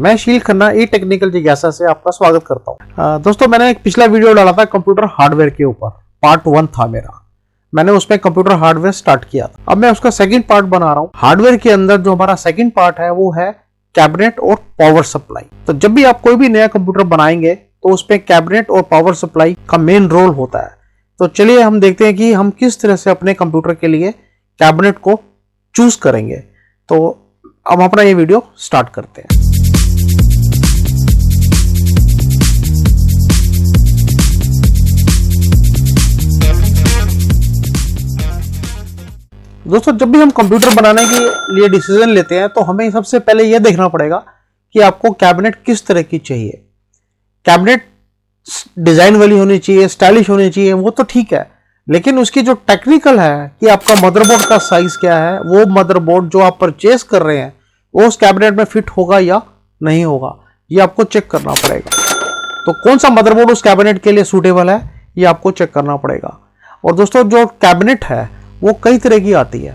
मैं शील खन्ना ई टेक्निकल जिज्ञासा से आपका स्वागत करता हूं। दोस्तों, मैंने एक पिछला वीडियो डाला था कंप्यूटर हार्डवेयर के ऊपर, पार्ट 1 था मेरा। मैंने उसमें कंप्यूटर हार्डवेयर स्टार्ट किया था। अब मैं उसका सेकंड पार्ट बना रहा हूं। हार्डवेयर के अंदर जो हमारा सेकंड पार्ट है वो है कैबिनेट और पावर सप्लाई। तो जब भी आप कोई भी नया कंप्यूटर बनाएंगे तो उसमें कैबिनेट और पावर सप्लाई का मेन रोल होता है। तो चलिए हम देखते हैं कि हम किस तरह से अपने कंप्यूटर के लिए कैबिनेट को चूज करेंगे। तो अब अपना ये वीडियो स्टार्ट करते हैं। दोस्तों, जब भी हम कंप्यूटर बनाने के लिए डिसीजन लेते हैं तो हमें सबसे पहले यह देखना पड़ेगा कि आपको कैबिनेट किस तरह की चाहिए। कैबिनेट डिजाइन वाली होनी चाहिए, स्टाइलिश होनी चाहिए, वो तो ठीक है, लेकिन उसकी जो टेक्निकल है कि आपका मदरबोर्ड का साइज क्या है, वो मदरबोर्ड जो आप परचेज कर रहे हैं वो उस कैबिनेट में फिट होगा या नहीं होगा, ये आपको चेक करना पड़ेगा। तो कौन सा मदरबोर्ड उस कैबिनेट के लिए सूटेबल है, ये आपको चेक करना पड़ेगा। और दोस्तों, जो कैबिनेट है वो कई तरह की आती है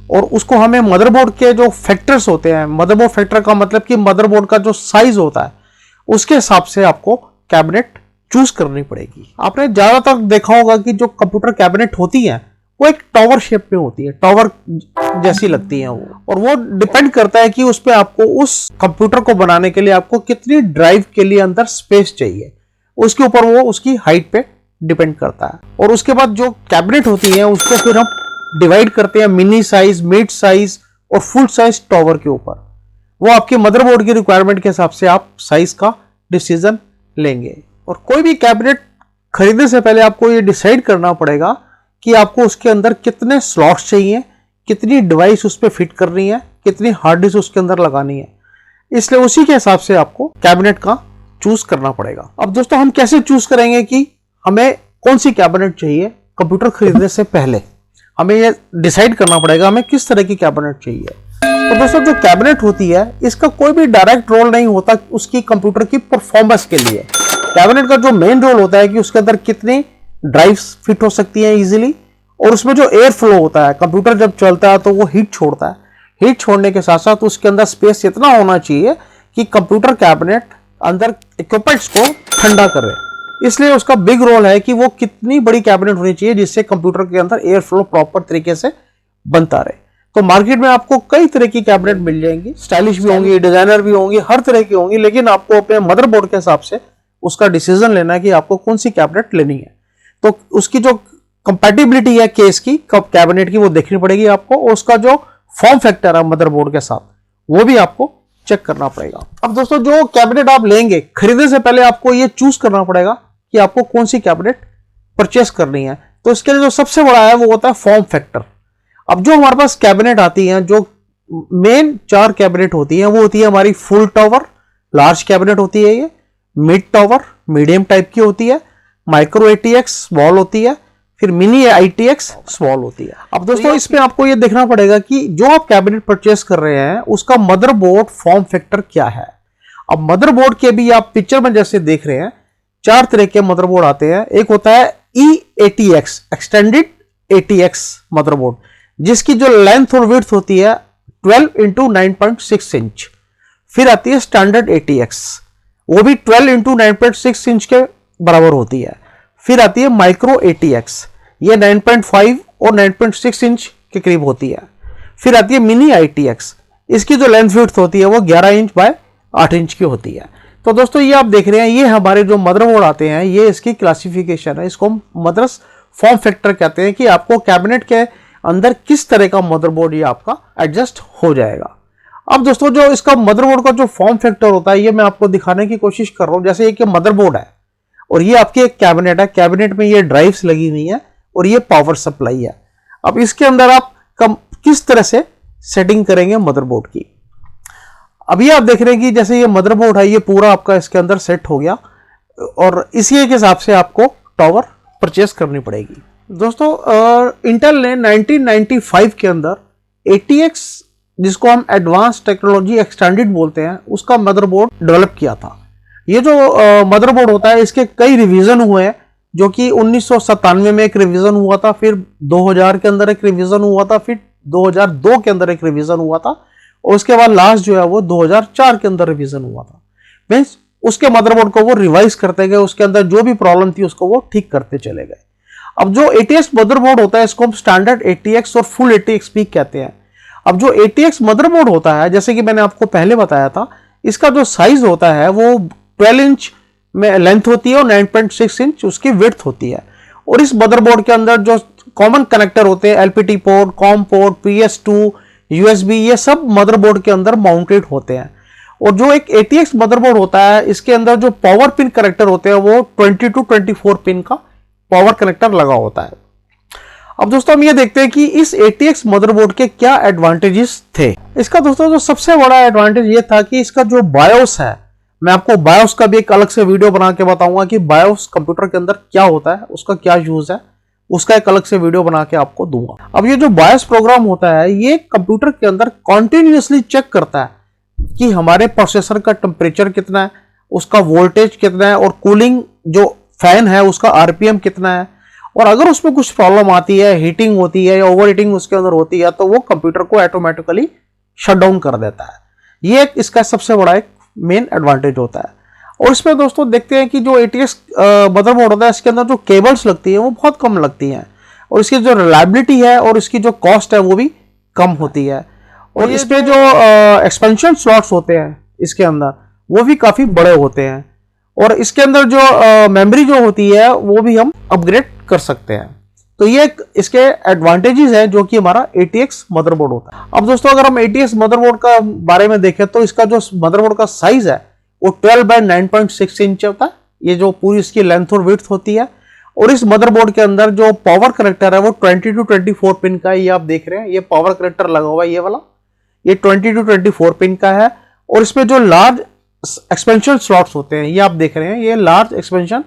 और उसको हमें मदरबोर्ड के जो फैक्टर्स होते हैं, मदरबोर्ड फैक्टर का मतलब कि मदरबोर्ड का जो साइज होता है उसके हिसाब से आपको कैबिनेट चूज करनी पड़ेगी। आपने ज्यादातर देखा होगा कि जो कंप्यूटर कैबिनेट होती है वो एक टावर शेप में होती है, टावर जैसी लगती है वो, और वो डिपेंड करता है कि उस पे आपको उस कंप्यूटर को बनाने के लिए आपको कितनी ड्राइव के लिए अंदर स्पेस चाहिए, उसके ऊपर वो उसकी हाइट पे डिपेंड करता है। और उसके बाद जो कैबिनेट होती है उसको फिर हम डिवाइड करते हैं मिनी साइज, मिड साइज और फुल साइज टावर के ऊपर। वो आपके मदरबोर्ड की रिक्वायरमेंट के हिसाब से आप साइज का डिसीजन लेंगे। और कोई भी कैबिनेट खरीदने से पहले आपको ये डिसाइड करना पड़ेगा कि आपको उसके अंदर कितने स्लॉट्स चाहिए, कितनी डिवाइस उस पर फिट करनी है, कितनी हार्ड डिस्क उसके अंदर लगानी है। इसलिए उसी के हिसाब से आपको कैबिनेट का चूज करना पड़ेगा। अब दोस्तों, हम कैसे चूज करेंगे कि हमें कौन सी कैबिनेट चाहिए? कंप्यूटर खरीदने से पहले हमें यह डिसाइड करना पड़ेगा हमें किस तरह की कैबिनेट चाहिए। तो दोस्तों, जो कैबिनेट होती है इसका कोई भी डायरेक्ट रोल नहीं होता उसकी कंप्यूटर की परफॉर्मेंस के लिए। कैबिनेट का जो मेन रोल होता है कि उसके अंदर कितनी ड्राइव्स फिट हो सकती हैं इजीली, और उसमें जो एयर फ्लो होता है, कंप्यूटर जब चलता है तो वो हीट छोड़ता है। हीट छोड़ने के साथ साथ उसके अंदर स्पेस इतना होना चाहिए कि कंप्यूटर कैबिनेट अंदर इक्विपमेंट्स को ठंडा करे। इसलिए उसका बिग रोल है कि वो कितनी बड़ी कैबिनेट होनी चाहिए जिससे कंप्यूटर के अंदर एयर फ्लो प्रॉपर तरीके से बनता रहे। तो मार्केट में आपको कई तरह की कैबिनेट मिल जाएंगी, स्टाइलिश भी होंगी, डिजाइनर भी होंगी, हर तरह की होंगी, लेकिन आपको अपने मदरबोर्ड के हिसाब से उसका डिसीजन लेना है कि आपको कौन सी कैबिनेट लेनी है। तो उसकी जो कंपैटिबिलिटी है केस की कैबिनेट की वो देखनी पड़ेगी आपको, और उसका जो फॉर्म फैक्टर है मदरबोर्ड के साथ वो भी आपको चेक करना पड़ेगा। अब दोस्तों, जो कैबिनेट आप लेंगे खरीदने से पहले आपको ये चूज करना पड़ेगा कि आपको कौन सी कैबिनेट परचेस करनी है। तो इसके लिए जो सबसे बड़ा है वो होता है फॉर्म फैक्टर। अब जो हमारे पास कैबिनेट आती है, जो मेन 4 कैबिनेट होती है वो होती है हमारी फुल टावर, लार्ज कैबिनेट होती है ये, मिड टावर मीडियम टाइप की होती है, माइक्रो ATX स्मॉल होती है, फिर मिनी ITX स्मॉल होती है। अब दोस्तों, इसमें आपको ये देखना पड़ेगा कि जो आप कैबिनेट परचेस कर रहे हैं उसका मदरबोर्ड फॉर्म फैक्टर क्या है। अब मदरबोर्ड के भी आप पिक्चर में जैसे देख रहे हैं 4 तरह के मदरबोर्ड आते हैं। एक होता है EATX, एक्सटेंडेड ATX मदरबोर्ड, जिसकी जो लेंथ और विड्थ होती है 12 × 9.6 इंच। फिर आती है स्टैंडर्ड ATX, वो भी 12 × 9.6 इंच के बराबर होती है। फिर आती है माइक्रो ATX, ये 9.5 और 9.6 इंच के करीब होती है। फिर आती है मिनी ITX, इसकी जो लेंथ विड्थ होती है वो 11 इंच बाय 8 इंच की होती है। तो दोस्तों, ये आप देख रहे हैं, ये हमारे जो मदरबोर्ड आते हैं ये इसकी क्लासिफिकेशन है। इसको मदरस फॉर्म फैक्टर कहते हैं कि आपको कैबिनेट के अंदर किस तरह का मदरबोर्ड ये आपका एडजस्ट हो जाएगा। अब दोस्तों, जो इसका मदरबोर्ड का जो फॉर्म फैक्टर होता है ये मैं आपको दिखाने की कोशिश कर रहा हूं। जैसे एक मदरबोर्ड है और ये आपकी एक कैबिनेट है, कैबिनेट में ये ड्राइव्स लगी हुई है और ये पावर सप्लाई है। अब इसके अंदर आप किस तरह से सेटिंग करेंगे मदरबोर्ड की। अब ये आप देख रहे हैं कि जैसे ये मदरबोर्ड है ये पूरा आपका इसके अंदर सेट हो गया, और इसी के हिसाब से आपको टावर परचेस करनी पड़ेगी। दोस्तों, इंटेल ने 1995 के अंदर ATX, जिसको हम एडवांस टेक्नोलॉजी एक्सटेंडेड बोलते हैं, उसका मदरबोर्ड डेवलप किया था। ये जो मदरबोर्ड होता है इसके कई रिवीजन हुए हैं, जो कि 1997 में एक रिवीजन हुआ था, फिर 2000 के अंदर एक रिवीजन हुआ था, फिर 2002 के अंदर एक रिवीजन हुआ था, और उसके बाद लास्ट जो है वो 2004 के अंदर रिवीजन हुआ था। मीन्स उसके मदरबोर्ड को वो रिवाइज करते गए, उसके अंदर जो भी प्रॉब्लम थी उसको वो ठीक करते चले गए। अब जो ATX मदरबोर्ड होता है इसको हम स्टैंडर्ड ATX और फुल ATX भी कहते हैं। अब जो ATX मदरबोर्ड होता है, जैसे कि मैंने आपको पहले बताया था, इसका जो साइज होता है वो 12 इंच में लेंथ होती है और 9.6 इंच उसकी विड्थ होती है। और इस मदरबोर्ड के अंदर जो कॉमन कनेक्टर होते हैं, LPT port, com port, PS2, USB, ये सब मदरबोर्ड के अंदर माउंटेड होते हैं। और जो एक ATX मदरबोर्ड होता है इसके अंदर जो पावर पिन कनेक्टर होते हैं वो 20 to 24 पिन का पावर कनेक्टर लगा होता है। अब दोस्तों हम ये देखते हैं कि इस ATX मदरबोर्ड के क्या एडवांटेजेस थे। इसका दोस्तों जो सबसे बड़ा एडवांटेज ये था कि इसका जो बायोस है, मैं आपको बायोस का भी एक अलग से वीडियो बना के बताऊंगा कि बायोस कंप्यूटर के अंदर क्या होता है, उसका क्या यूज है, उसका एक अलग से वीडियो बना के आपको दूंगा। अब ये जो बायोस प्रोग्राम होता है ये कंप्यूटर के अंदर कॉन्टिन्यूसली चेक करता है कि हमारे प्रोसेसर का टेम्परेचर कितना है, उसका वोल्टेज कितना है और कूलिंग जो फैन है उसका RPM कितना है। और अगर उसमें कुछ प्रॉब्लम आती है, हीटिंग होती है या ओवर हीटिंग उसके अंदर होती है, तो वो कंप्यूटर को ऑटोमेटिकली शट डाउन कर देता है। ये एक इसका सबसे बड़ा एक मेन एडवांटेज होता है। और इसमें दोस्तों देखते हैं कि जो ATX मदरबोर्ड होता है इसके अंदर जो केबल्स लगती है वो बहुत कम लगती हैं और इसकी जो रिलायबिलिटी है और इसकी जो कॉस्ट है वो भी कम होती है। और इसमें जो एक्सपेंशन स्लॉट्स होते हैं इसके अंदर वो भी काफी बड़े होते हैं और इसके अंदर जो मेमोरी जो होती है वो भी हम अपग्रेड कर सकते हैं। तो ये इसके एडवांटेजेस है जो कि हमारा ATX मदरबोर्ड होता है। अब दोस्तों अगर हम ATX मदरबोर्ड का बारे में देखें तो इसका जो मदरबोर्ड का साइज है वो 12 बाय 9.6 इंच होता है। ये जो पूरी इसकी लेंथ और विड्थ होती है। और इस मदरबोर्ड के अंदर जो पावर कनेक्टर है वो 20 to 24 पिन का है। ये आप देख रहे हैं, ये पावर कनेक्टर लगा हुआ है, ये वाला, ये 20 to 24 पिन का है। और इसमें जो लार्ज एक्सपेंशन स्लॉट्स होते हैं ये आप देख रहे हैं, ये लार्ज एक्सपेंशन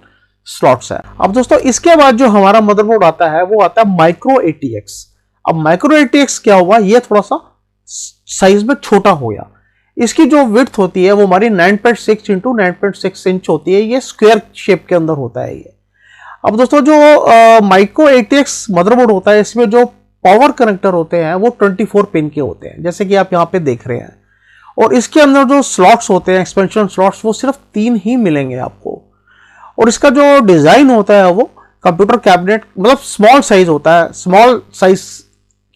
स्लॉट्स है। अब दोस्तों इसके बाद जो हमारा मदरबोर्ड आता है वो आता है माइक्रो ATX। अब माइक्रो ATX क्या हुआ, ये थोड़ा सा साइज में छोटा हो गया। इसकी जो विड्थ होती है वो हमारी 9.6 इंटू 9.6 इंच होती है। ये स्क्वायर शेप के अंदर होता है ये। अब दोस्तों जो माइक्रो ATX मदरबोर्ड होता है इसमें जो पावर कनेक्टर होते हैं वो 24 पिन के होते हैं, जैसे कि आप यहाँ पे देख रहे हैं। और इसके अंदर जो स्लॉट्स होते हैं, एक्सपेंशन स्लॉट्स, वो सिर्फ 3 ही मिलेंगे आपको। और इसका जो डिजाइन होता है वो कंप्यूटर कैबिनेट, मतलब स्मॉल साइज होता है, स्मॉल साइज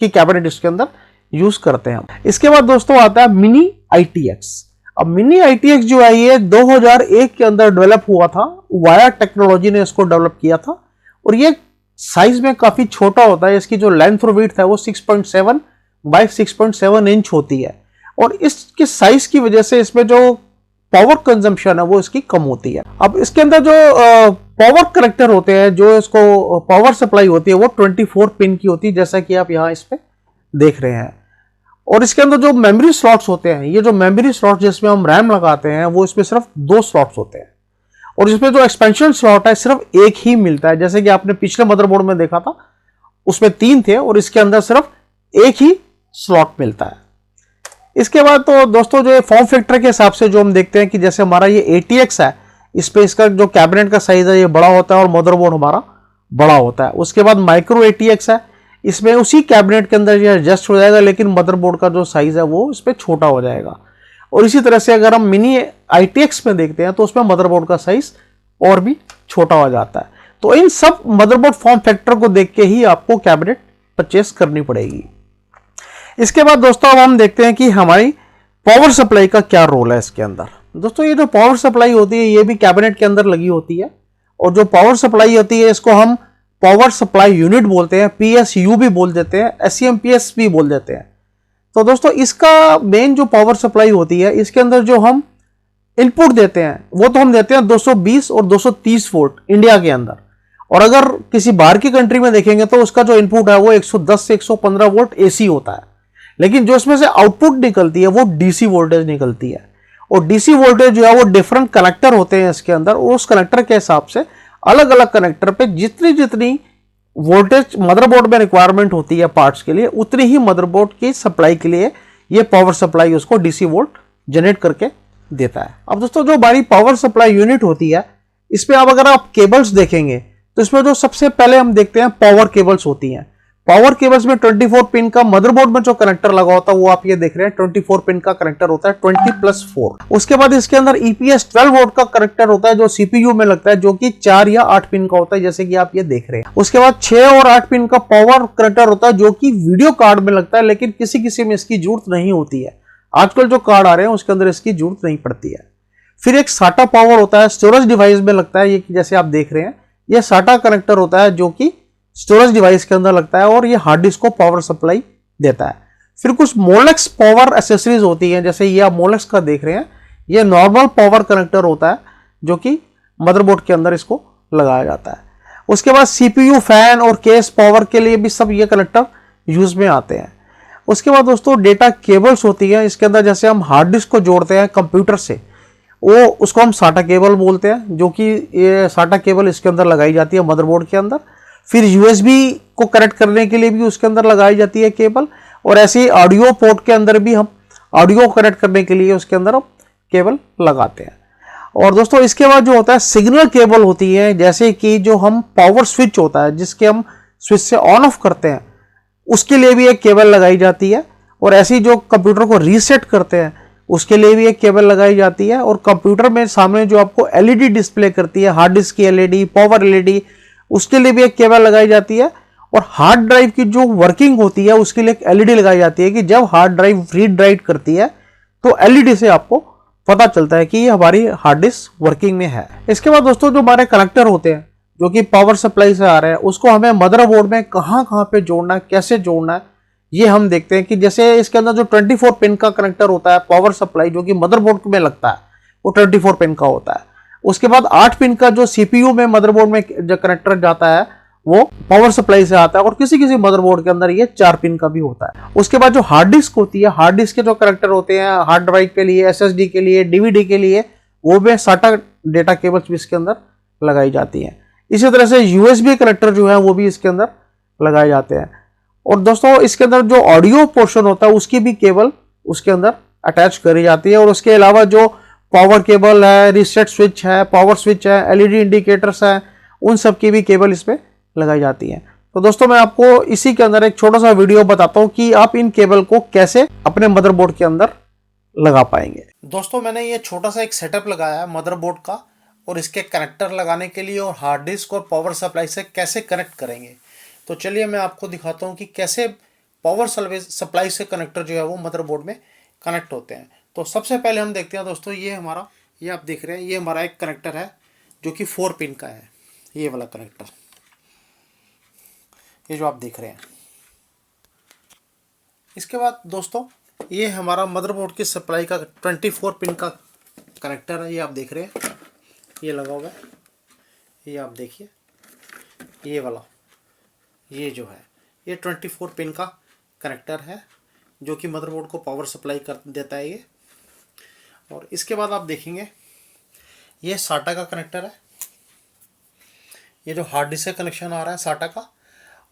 की कैबिनेट इसके अंदर यूज करते हैं हम। इसके बाद दोस्तों आता है मिनी ITX। अब मिनी ITX जो है ये 2001 के अंदर डेवलप हुआ था, वाया टेक्नोलॉजी ने इसको डेवलप किया था। और ये साइज में काफी छोटा होता है। इसकी जो लेंथ और विड्थ है वो 6.7 बाय 6.7 इंच होती है। और इसके साइज की वजह से इसमें जो पावर कंजम्पशन है वो इसकी कम होती है। अब इसके अंदर जो पावर कनेक्टर होते हैं, जो इसको पावर सप्लाई होती है वो 24 पिन की होती है, जैसा कि आप यहाँ इस पे देख रहे हैं। और इसके अंदर जो मेमोरी स्लॉट्स होते हैं, ये जो मेमोरी स्लॉट जिसमें हम रैम लगाते हैं वो इसमें सिर्फ 2 स्लॉट्स होते हैं। और इसमें जो एक्सपेंशन स्लॉट है सिर्फ एक ही मिलता है, जैसे कि आपने पिछले मदरबोर्ड में देखा था उसमें 3 थे और इसके अंदर सिर्फ एक ही स्लॉट मिलता है। इसके बाद तो दोस्तों जो फॉर्म फैक्टर के हिसाब से जो हम देखते हैं कि जैसे हमारा ये ATX है, इस पे इसका जो कैबिनेट का साइज है ये बड़ा होता है और मदरबोर्ड हमारा बड़ा होता है। उसके बाद माइक्रो ATX है, इसमें उसी कैबिनेट के अंदर ये एडजस्ट हो जाएगा, लेकिन मदरबोर्ड का जो साइज है वो इस पे छोटा हो जाएगा। और इसी तरह से अगर हम मिनी ITX में देखते हैं तो उसमें मदरबोर्ड का साइज और भी छोटा हो जाता है। तो इन सब मदरबोर्ड फॉर्म फैक्टर को देख के ही आपको कैबिनेट परचेस करनी पड़ेगी। इसके बाद दोस्तों अब हम देखते हैं कि हमारी पावर सप्लाई का क्या रोल है इसके अंदर। दोस्तों ये जो पावर सप्लाई होती है ये भी कैबिनेट के अंदर लगी होती है। और जो पावर सप्लाई होती है इसको हम पावर सप्लाई यूनिट बोलते हैं, PSU भी बोल देते हैं, SCMPS भी बोल देते हैं। तो दोस्तों इसका मेन जो पावर सप्लाई होती है इसके अंदर जो हम इनपुट देते हैं वो तो हम देते हैं 220 और 230 वोल्ट इंडिया के अंदर। और अगर किसी बाहर की कंट्री में देखेंगे तो उसका जो इनपुट है वो 110 से 115 वोल्ट AC होता है। लेकिन जो इसमें से आउटपुट निकलती है वो DC वोल्टेज निकलती है। और DC वोल्टेज जो है वो डिफरेंट कनेक्टर होते हैं इसके अंदर, और उस कनेक्टर के हिसाब से अलग अलग कनेक्टर पे जितनी जितनी वोल्टेज मदरबोर्ड में रिक्वायरमेंट होती है पार्ट्स के लिए, उतनी ही मदरबोर्ड की सप्लाई के लिए ये पावर सप्लाई उसको DC वोल्ट जनरेट करके देता है। अब दोस्तों जो हमारी पावर सप्लाई यूनिट होती है इसमें अब अगर आप केबल्स देखेंगे तो इसमें जो सबसे पहले हम देखते हैं पावर केबल्स होती हैं। पावर केबल्स में 24 पिन का मदरबोर्ड में जो कनेक्टर लगा होता है वो आप ये देख रहे हैं 24 पिन का कनेक्टर होता है 20+4। उसके बाद इसके अंदर EPS 12 वोल्ट का कनेक्टर होता है जो CPU में लगता है, जो कि 4 या 8 पिन का होता है जैसे कि आप ये देख रहे हैं। उसके बाद 6 और 8 पिन का पावर कनेक्टर होता है जो कि वीडियो कार्ड में लगता है, लेकिन किसी किसी में इसकी जरूरत नहीं होती है। आजकल जो कार्ड आ रहे हैं उसके अंदर इसकी जरूरत नहीं पड़ती है। फिर एक SATA पावर होता है, स्टोरेज डिवाइस में लगता है, ये जैसे आप देख रहे हैं ये SATA कनेक्टर होता है जो कि स्टोरेज डिवाइस के अंदर लगता है और ये हार्ड डिस्क को पावर सप्लाई देता है। फिर कुछ मोलेक्स पावर एसेसरीज होती हैं, जैसे ये आप मोलेक्स का देख रहे हैं, ये नॉर्मल पावर कनेक्टर होता है जो कि मदरबोर्ड के अंदर इसको लगाया जाता है। उसके बाद CPU, फैन और केस पावर के लिए भी सब ये कनेक्टर यूज में आते हैं। उसके बाद दोस्तों डेटा केबल्स होती है, इसके अंदर जैसे हम हार्ड डिस्क को जोड़ते हैं कंप्यूटर से, वो उसको हम SATA केबल बोलते हैं, जो कि ये SATA केबल इसके अंदर लगाई जाती है मदरबोर्ड के अंदर। फिर USB को कनेक्ट करने के लिए भी उसके अंदर लगाई जाती है केबल, और ऐसे ही ऑडियो पोर्ट के अंदर भी हम ऑडियो कनेक्ट करने के लिए उसके अंदर हम केबल लगाते हैं। और दोस्तों इसके बाद जो होता है सिग्नल केबल होती है, जैसे कि जो हम पावर स्विच होता है जिसके हम स्विच से ऑन ऑफ करते हैं, उसके लिए भी एक केबल लगाई जाती है। और ऐसे ही जो कंप्यूटर को रीसेट करते हैं उसके लिए भी एक केबल लगाई जाती है। और कंप्यूटर में सामने जो आपको LED डिस्प्ले करती है, हार्ड डिस्क की LED, पावर LED, उसके लिए भी एक केबल लगाई जाती है। और हार्ड ड्राइव की जो वर्किंग होती है उसके लिए एक LED लगाई जाती है कि जब हार्ड ड्राइव रीड राइट करती है तो LED से आपको पता चलता है कि ये हमारी हार्ड डिस्क वर्किंग में है। इसके बाद दोस्तों जो हमारे कनेक्टर होते हैं जो कि पावर सप्लाई से आ रहे हैं, उसको हमें मदरबोर्ड में कहां कहां पे जोड़ना है, कैसे जोड़ना है, ये हम देखते हैं। कि जैसे इसके अंदर जो 24 पिन का कनेक्टर होता है पावर सप्लाई जो कि मदरबोर्ड में लगता है वो 24 पिन का होता है। उसके बाद 8 पिन का जो CPU में मदरबोर्ड में जो कनेक्टर जाता है वो पावर सप्लाई से आता है, और किसी किसी मदरबोर्ड के अंदर ये 4 पिन का भी होता है। उसके बाद जो हार्ड डिस्क होती है, हार्ड डिस्क के जो कनेक्टर होते हैं हार्ड ड्राइव के लिए, SSD के लिए, DVD के लिए, वो भी SATA डेटा केबल्स भी इसके अंदर लगाई जाती है। इसी तरह से USB कनेक्टर जो है वो भी इसके अंदर लगाए जाते हैं। और दोस्तों इसके अंदर जो ऑडियो पोर्शन होता है उसकी भी केबल उसके अंदर अटैच करी जाती है। और उसके अलावा जो पावर केबल है, रीसेट स्विच है, पावर स्विच है, LED इंडिकेटर्स है, उन सब की भी केबल इसमें लगाई जाती है। तो दोस्तों मैं आपको इसी के अंदर एक छोटा सा वीडियो बताता हूं कि आप इन केबल को कैसे अपने मदरबोर्ड के अंदर लगा पाएंगे। दोस्तों मैंने ये छोटा सा एक सेटअप लगाया है मदरबोर्ड का, और इसके कनेक्टर लगाने के लिए और हार्ड डिस्क और पावर सप्लाई से कैसे कनेक्ट करेंगे। तो चलिए मैं आपको दिखाता हूँ कि कैसे पावर सप्लाई से कनेक्टर जो है वो मदरबोर्ड में कनेक्ट होते हैं। तो सबसे पहले हम देखते हैं दोस्तों, ये आप देख रहे हैं ये हमारा एक कनेक्टर है जो कि 4 पिन का है, ये वाला कनेक्टर, ये जो आप देख रहे हैं। इसके बाद दोस्तों ये हमारा मदरबोर्ड की सप्लाई का 24 पिन का कनेक्टर है, ये आप देख रहे हैं, ये लगा हुआ है, ये आप देखिए, ये वाला ये जो है ये 24 पिन का कनेक्टर है जो कि मदरबोर्ड को पावर सप्लाई कर देता है ये। और इसके बाद आप देखेंगे ये SATA का कनेक्टर है, ये जो हार्ड डिस्क का कनेक्शन आ रहा है SATA का,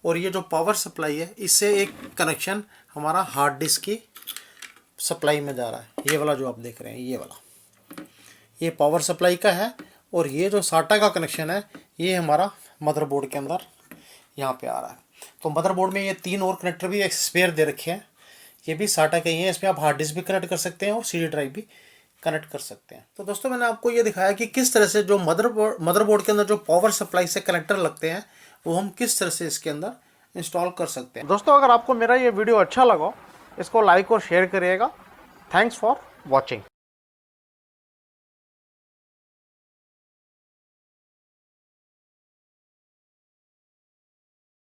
और ये जो पावर सप्लाई है इससे एक कनेक्शन हमारा हार्ड डिस्क की सप्लाई में जा रहा है, ये वाला जो आप देख रहे हैं, ये वाला ये पावर सप्लाई का है। और ये जो SATA का कनेक्शन है ये हमारा मदरबोर्ड के अंदर यहाँ पे आ रहा है। तो मदरबोर्ड में ये 3 और कनेक्टर भी एक स्पेयर दे रखे हैं, ये भी SATA के ही हैं। इसमें आप हार्ड डिस्क भी कनेक्ट कर सकते हैं और CD ड्राइव भी कनेक्ट कर सकते हैं। तो दोस्तों मैंने आपको ये दिखाया कि किस तरह से जो मदरबोर्ड के अंदर जो पावर सप्लाई से कनेक्टर लगते हैं वो हम किस तरह से इसके अंदर इंस्टॉल कर सकते हैं। दोस्तों अगर आपको मेरा ये वीडियो अच्छा लगा इसको लाइक और शेयर करिएगा। Thanks for watching.